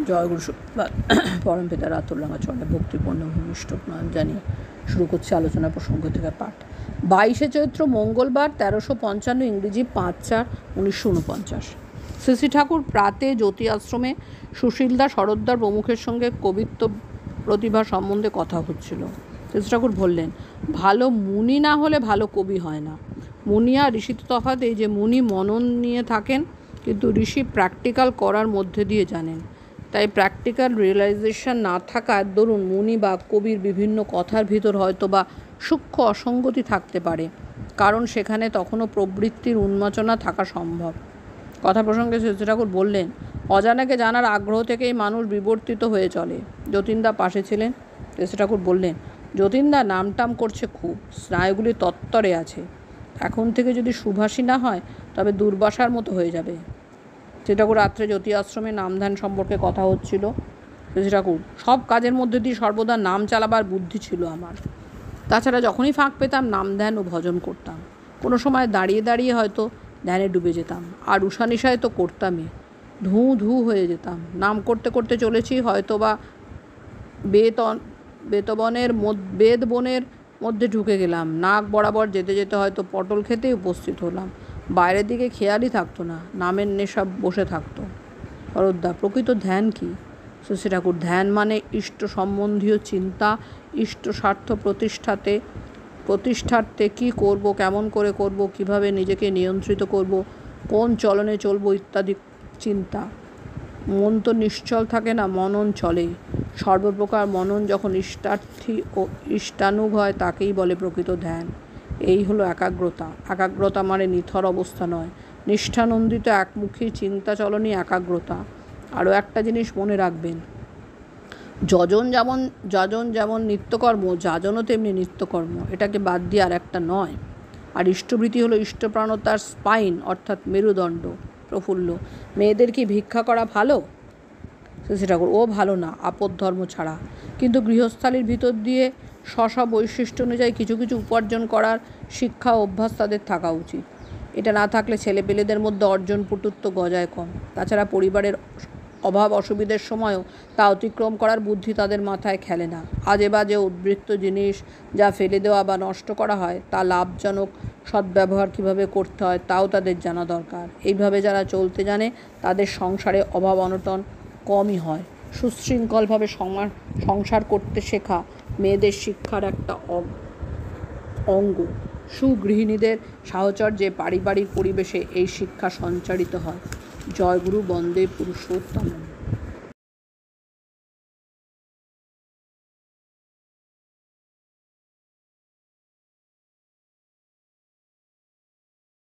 জয়গুরু সুপ্রভাত। পরম পিতা রাতুল্লামা চরণে ভক্তিপূর্ণ ভূমিষ্ঠ প্রণাম জানিয়ে শুরু করছে আলোচনা প্রসঙ্গ থেকে পাঠ। 22শে চৈত্র মঙ্গলবার, 1355 ইংরেজি 5/4/1949। শ্রী শ্রী ঠাকুর প্রাতে জ্যোতি আশ্রমে সুশীলদা, শরৎদার প্রমুখের সঙ্গে কবিত্ব প্রতিভা সম্বন্ধে কথা হচ্ছিল। শ্রী শ্রী ঠাকুর বললেন, ভালো মুনি না হলে ভালো কবি হয় না। মুনি আর ঋষিতে তফাৎ এই যে মুনি মনন নিয়ে থাকেন, কিন্তু ঋষি প্র্যাকটিক্যাল করার মধ্যে দিয়ে জানেন। তাই প্র্যাকটিক্যাল রিয়েলাইজেশন না থাকার দরুন মুনি বা কবির বিভিন্ন কথার ভিতর হয়তো বা সূক্ষ্ম অসঙ্গতি থাকতে পারে, কারণ সেখানে তখনও প্রবৃত্তির উন্মোচনা থাকা সম্ভব। কথা প্রসঙ্গে শ্রী ঠাকুর বললেন, অজানাকে জানার আগ্রহ থেকেই মানুষ বিবর্তিত হয়ে চলে। যতীনদা পাশে ছিলেন। শ্রী ঠাকুর বললেন, যতীনদা নামটাম করছে খুব, স্নায়ুগুলি তত্তরে আছে। এখন থেকে যদি সুভাষী না হয় তবে দুর্বাসার মতো হয়ে যাবে। শ্রী ঠাকুর রাত্রে জ্যোতি আশ্রমে নামধ্যান সম্পর্কে কথা হচ্ছিল। শ্রী ঠাকুর, সব কাজের মধ্যে দিয়ে সর্বদা নাম চালাবার বুদ্ধি ছিল আমার। তাছাড়া যখনই ফাঁক পেতাম নাম ধ্যান ও ভজন করতাম। কোনো সময় দাঁড়িয়ে দাঁড়িয়ে হয়তো ধ্যানে ডুবে যেতাম, আর উষানিশায় তো করতামই। ধু ধু হয়ে যেতাম। নাম করতে করতে চলেছি, হয়তো বা বেদ বনের মধ্যে ঢুকে গেলাম। নাক বরাবর যেতে যেতে হয়তো পটল খেতেই উপস্থিত হলাম। বাইরের দিকে খেয়ালই থাকতো না, নামের নেশা বসে থাকতো। শরৎদা, প্রকৃত ধ্যান কি? শ্রী ঠাকুর, ধ্যান মানে ইষ্ট সম্বন্ধীয় চিন্তা, ইষ্ট স্বার্থ প্রতিষ্ঠার্থে কী করব, কেমন করে করব, কিভাবে নিজেকে নিয়ন্ত্রিত করব, কোন চলনে চলব ইত্যাদি চিন্তা। মন তো নিশ্চল থাকে না, মনন চলে। সর্বপ্রকার মনন যখন ইষ্টার্থী ও ইষ্টানুগ হয়, তাকেই বলে প্রকৃত ধ্যান। এই হলো একাগ্রতা। একাগ্রতা মানে নিথর অবস্থা নয়, নিষ্ঠানন্দিত একমুখী চিন্তাচলনই একাগ্রতা। আরও একটা জিনিস মনে রাখবেন, যজন যেমন নিত্যকর্ম, যাজনও তেমনি নিত্যকর্ম। এটাকে বাদ দিয়ে আর একটা নয়। আর ইষ্টবৃত্তি হলো ইষ্টপ্রাণতার স্পাইন, অর্থাৎ মেরুদণ্ড। প্রফুল্ল, মেয়েদের কি ভিক্ষা করা ভালো? শ্রী ঠাকুর, ও ভালো না, আপদ ধর্ম ছাড়া। কিন্তু গৃহস্থালির ভিতর দিয়ে স্ব বৈশিষ্ট্য অনুযায়ী কিছু কিছু উপার্জন করার শিক্ষা অভ্যাস তাদের থাকা উচিত। এটা না থাকলে ছেলেপেলেদের মধ্যে অর্জন পটুত্ব গজায় কম। তাছাড়া পরিবারের অভাব অসুবিধার সময়ও তা অতিক্রম করার বুদ্ধি তাদের মাথায় খেলে না। আজে বাজে উদ্বৃত্ত জিনিস যা ফেলে দেওয়া বা নষ্ট করা হয়, তা লাভজনক সদ্ব্যবহার কীভাবে করতে হয় তাও তাদের জানা দরকার। এইভাবে যারা চলতে জানে তাদের সংসারে অভাব অনটন কমই হয়। সুশৃঙ্খলভাবে সংসার করতে শেখা মেয়েদের শিক্ষার একটা অঙ্গ। সুগৃহিণীদের সাহচর্যে পারিবারিক পরিবেশে এই শিক্ষা সঞ্চারিত হয়। জয়গুরু বন্দে পুরুষোত্তম।